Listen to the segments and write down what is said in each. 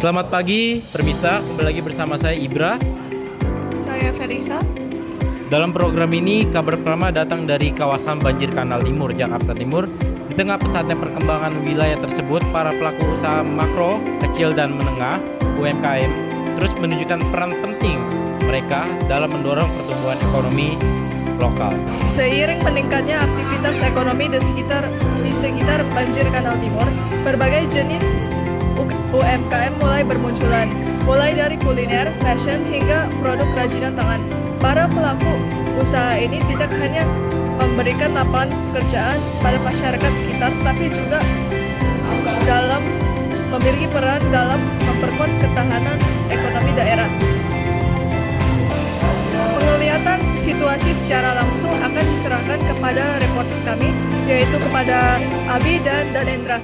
Selamat pagi, Permisa. Kembali lagi bersama saya Ibra. Saya Felisa. Dalam program ini, kabar pertama datang dari kawasan Banjir Kanal Timur, Jakarta Timur. Di tengah pesatnya perkembangan wilayah tersebut, para pelaku usaha makro, kecil dan menengah (UMKM) terus menunjukkan peran penting mereka dalam mendorong pertumbuhan ekonomi lokal. Seiring meningkatnya aktivitas ekonomi di sekitar Banjir Kanal Timur, berbagai jenis UMKM mulai bermunculan, mulai dari kuliner, fashion, hingga produk kerajinan tangan. Para pelaku usaha ini tidak hanya memberikan lapangan pekerjaan pada masyarakat sekitar, tapi juga dalam memiliki peran dalam memperkuat ketahanan ekonomi daerah. Penglihatan situasi secara langsung akan diserahkan kepada reporter kami, yaitu kepada Abi dan Danendra.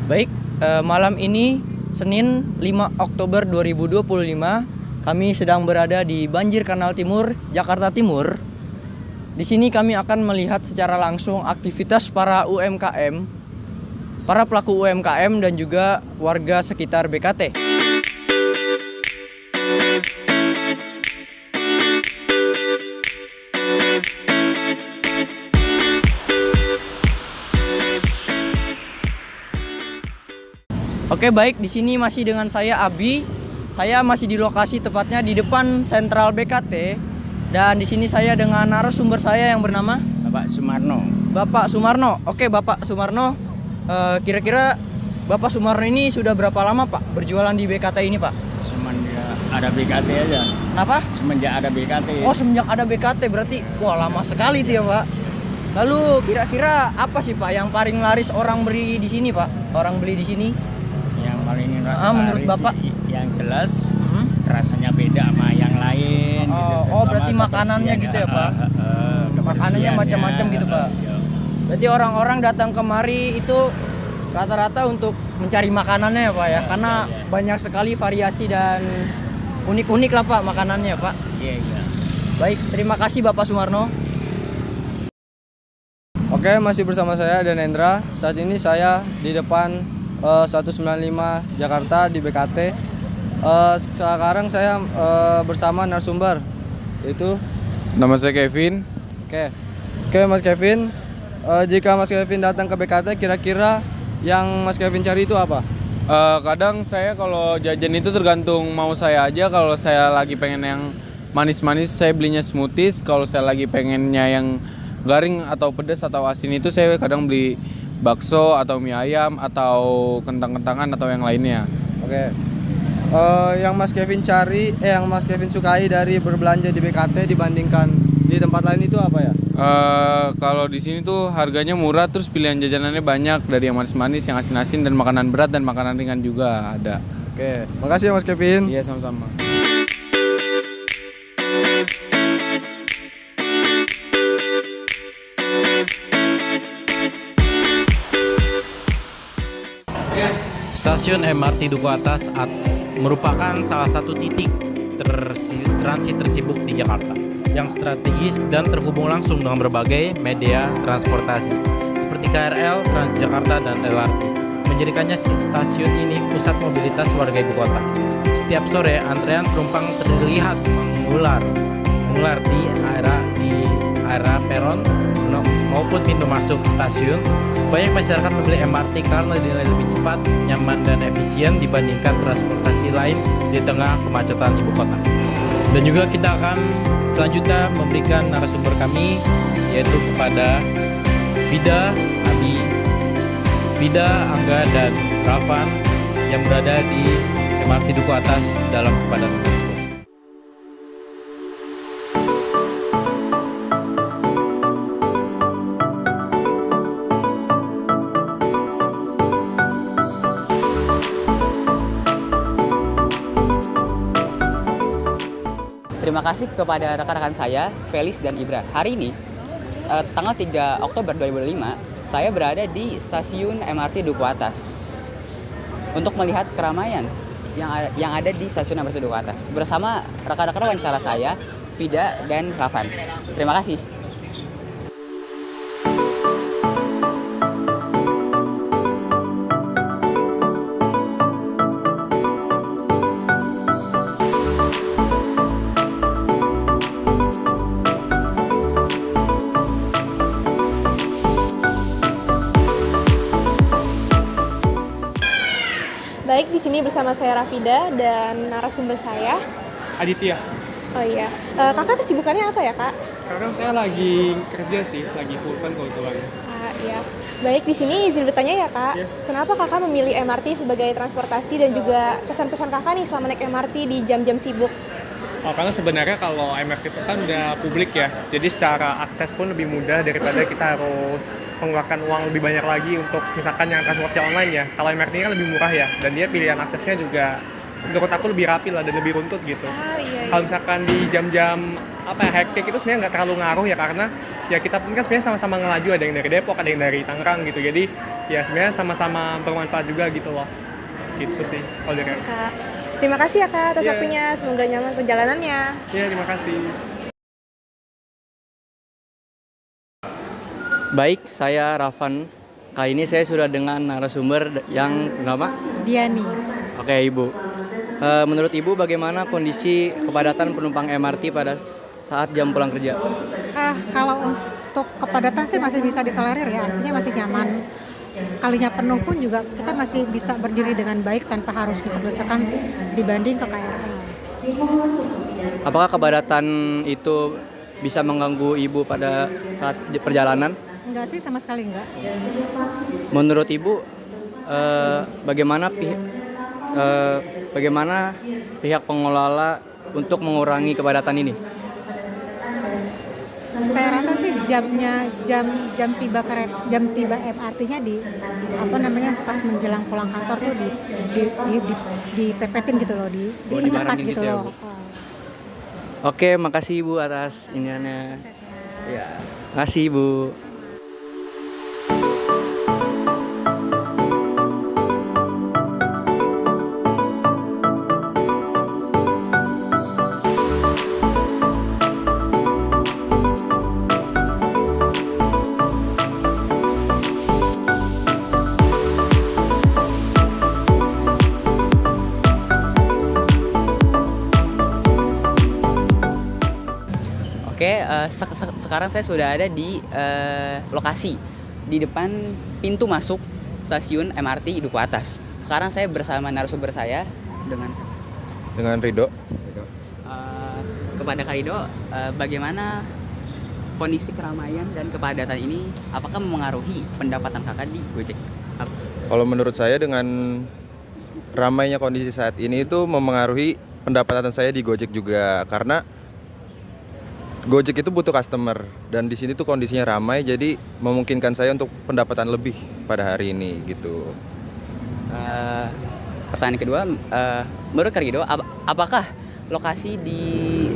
Baik, malam ini Senin 5 Oktober 2025 kami sedang berada di Banjir Kanal Timur, Jakarta Timur. Di sini kami akan melihat secara langsung aktivitas para UMKM, para pelaku UMKM dan juga warga sekitar BKT. Oke, baik, di sini masih dengan saya Abi. Saya masih di lokasi, tepatnya di depan sentral BKT. Dan di sini saya dengan narasumber saya yang bernama Bapak Sumarno. Bapak Sumarno. Oke, Bapak Sumarno. Kira-kira Bapak Sumarno ini sudah berapa lama, Pak, berjualan di BKT ini, Pak? Semenjak ada BKT aja. Kenapa? Semenjak ada BKT. Oh, semenjak ada BKT berarti wah lama sekali itu ya, Pak. Lalu kira-kira apa sih, Pak, yang paling laris orang beli di sini, Pak? Orang beli di sini? Yang paling menurut Bapak? Yang jelas rasanya beda sama yang lain. Oh, berarti makanannya gitu ya, Pak? Makanannya macam-macam gitu, Pak. Berarti orang-orang datang kemari itu rata-rata untuk mencari makanannya ya, Pak ya? Karena banyak sekali variasi dan unik-unik lah, Pak, makanannya, Pak. Iya. Baik, terima kasih Bapak Sumarno. Oke, masih bersama saya Danendra. Saat ini saya di depan 195 Jakarta di BKT. Sekarang saya bersama narasumber, yaitu nama saya Kevin. Oke, Mas Kevin. Jika Mas Kevin datang ke BKT, kira-kira yang Mas Kevin cari itu apa? Kadang saya kalau jajan itu tergantung mau saya aja. Kalau saya lagi pengen yang manis-manis, saya belinya smoothies. Kalau saya lagi pengennya yang garing atau pedas atau asin itu saya kadang beli bakso atau mie ayam atau kentang-kentangan atau yang lainnya. Oke. Yang Mas Kevin cari, yang Mas Kevin sukai dari berbelanja di BKT dibandingkan di tempat lain itu apa ya? Kalau di sini tuh harganya murah, terus pilihan jajanannya banyak, dari yang manis-manis, yang asin-asin, dan makanan berat dan makanan ringan juga ada. Oke, makasih ya Mas Kevin. Iya, sama-sama. Stasiun MRT Duku Atas merupakan salah satu titik transit tersibuk di Jakarta yang strategis dan terhubung langsung dengan berbagai media transportasi seperti KRL, Transjakarta, dan LRT. Menjadikannya stasiun ini pusat mobilitas warga ibu kota. Setiap sore antrean penumpang terlihat mengular di area peron maupun pintu masuk stasiun. Banyak masyarakat membeli MRT karena dinilai lebih cepat, nyaman, dan efisien dibandingkan transportasi lain di tengah kemacetan ibu kota. Dan juga kita akan selanjutnya memberikan narasumber kami, yaitu kepada Vida, Abi, Angga, dan Rafan yang berada di MRT Duku Atas dalam kepadatan tersebut. Terima kasih kepada rekan-rekan saya, Felis dan Ibra. Hari ini, tanggal 3 Oktober 2005, saya berada di stasiun MRT Duku Atas untuk melihat keramaian yang ada di stasiun MRT Duku Atas bersama rekan-rekan wawancara saya, Vida dan Rafan. Terima kasih. sini bersama saya Rafida dan narasumber saya. Aditya. Oh iya, kakak kesibukannya apa ya kak? Sekarang saya lagi kerja sih, lagi full time kebetulan. Iya. Baik, di sini izin bertanya ya kak. Iya. Kenapa kakak memilih MRT sebagai transportasi dan juga kesan-pesan kakak nih selama naik MRT di jam-jam sibuk? Oh, karena sebenarnya kalau MRT itu kan udah publik ya, jadi secara akses pun lebih mudah daripada kita harus mengeluarkan uang lebih banyak lagi untuk misalkan yang transportasi online ya. Kalau MRT kan lebih murah ya, dan dia pilihan aksesnya juga menurut aku lebih rapi lah dan lebih runtut gitu. Iya. Kalau misalkan di jam-jam hektik itu sebenarnya nggak terlalu ngaruh ya, karena ya kita pun kan sebenarnya sama-sama ngelaju, ada yang dari Depok, ada yang dari Tangerang gitu. Jadi ya sebenarnya sama-sama bermanfaat juga gitu loh. Gitu sih kalau dari aku. Kak, terima kasih ya kak atas Iya. waktunya. Semoga nyaman perjalanannya. Iya, terima kasih. Baik, saya Rafan. Kali ini saya sudah dengan narasumber yang bernama Diani. Oke, Ibu. Menurut Ibu bagaimana kondisi kepadatan penumpang MRT pada saat jam pulang kerja? Kalau untuk kepadatan sih masih bisa ditolerir ya, artinya masih nyaman. Sekalinya penuh pun juga kita masih bisa berdiri dengan baik tanpa harus desek-desekan dibanding ke KRL. Apakah kepadatan itu bisa mengganggu Ibu pada saat perjalanan? Enggak sih, sama sekali enggak. Menurut Ibu bagaimana pihak pengelola untuk mengurangi kepadatan ini? Saya rasa sih jam tiba MRT-nya pas menjelang pulang kantor tuh dipepetin gitu loh, dipercepat dibarengin gitu gitu ya, loh. Bu? Oke, makasih Ibu atas iniannya. Ya, makasih Ibu. Oke, sekarang saya sudah ada di lokasi di depan pintu masuk stasiun MRT Duku Atas. Sekarang saya bersama narasumber saya dengan Rido. Kepada Kak Rido, bagaimana kondisi keramaian dan kepadatan ini? Apakah mempengaruhi pendapatan kakak di Gojek? Kalau menurut saya dengan ramainya kondisi saat ini itu memengaruhi pendapatan saya di Gojek juga, karena Gojek itu butuh customer dan di sini tuh kondisinya ramai, jadi memungkinkan saya untuk pendapatan lebih pada hari ini gitu. Pertanyaan kedua, menurut Kak Rido, apakah lokasi di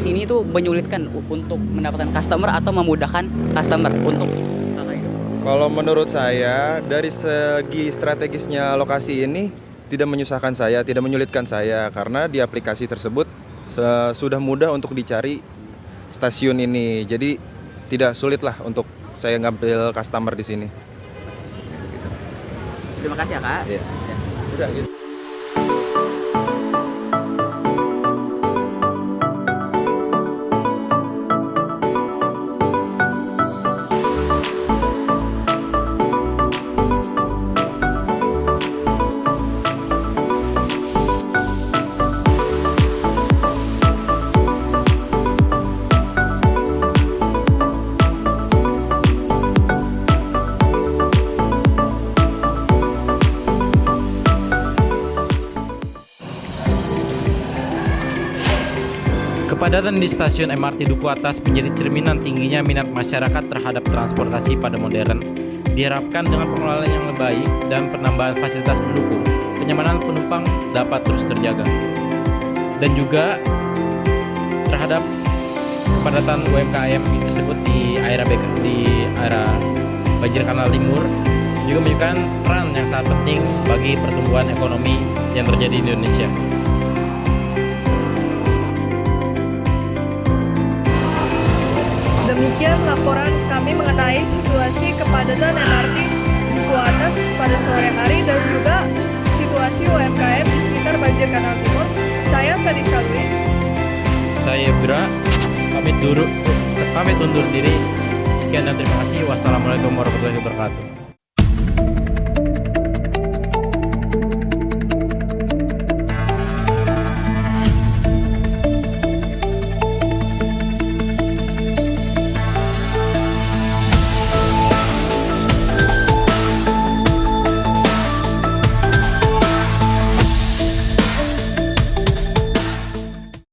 sini tuh menyulitkan untuk mendapatkan customer atau memudahkan customer untuk Kak Rido? Kalau menurut saya dari segi strategisnya lokasi ini tidak menyusahkan saya, tidak menyulitkan saya, karena di aplikasi tersebut sudah mudah untuk dicari stasiun ini, jadi tidak sulit lah untuk saya ngambil customer di sini. Terima kasih ya Kak. Iya. Udah gitu. Kepadatan di stasiun MRT Duku Atas menjadi cerminan tingginya minat masyarakat terhadap transportasi pada modern. Diharapkan dengan pengelolaan yang lebih baik dan penambahan fasilitas pendukung, kenyamanan penumpang dapat terus terjaga. Dan juga terhadap kepadatan UMKM tersebut di area Banjir Kanal Timur juga menunjukkan peran yang sangat penting bagi pertumbuhan ekonomi yang terjadi di Indonesia. Demikian laporan kami mengenai situasi kepadatan MRT Duku Atas pada sore hari dan juga situasi UMKM di sekitar Banjir Kanal Timur. Saya Felisa Luis. Saya Bra, pamit undur diri. Sekian dan terima kasih. Wassalamualaikum warahmatullahi wabarakatuh.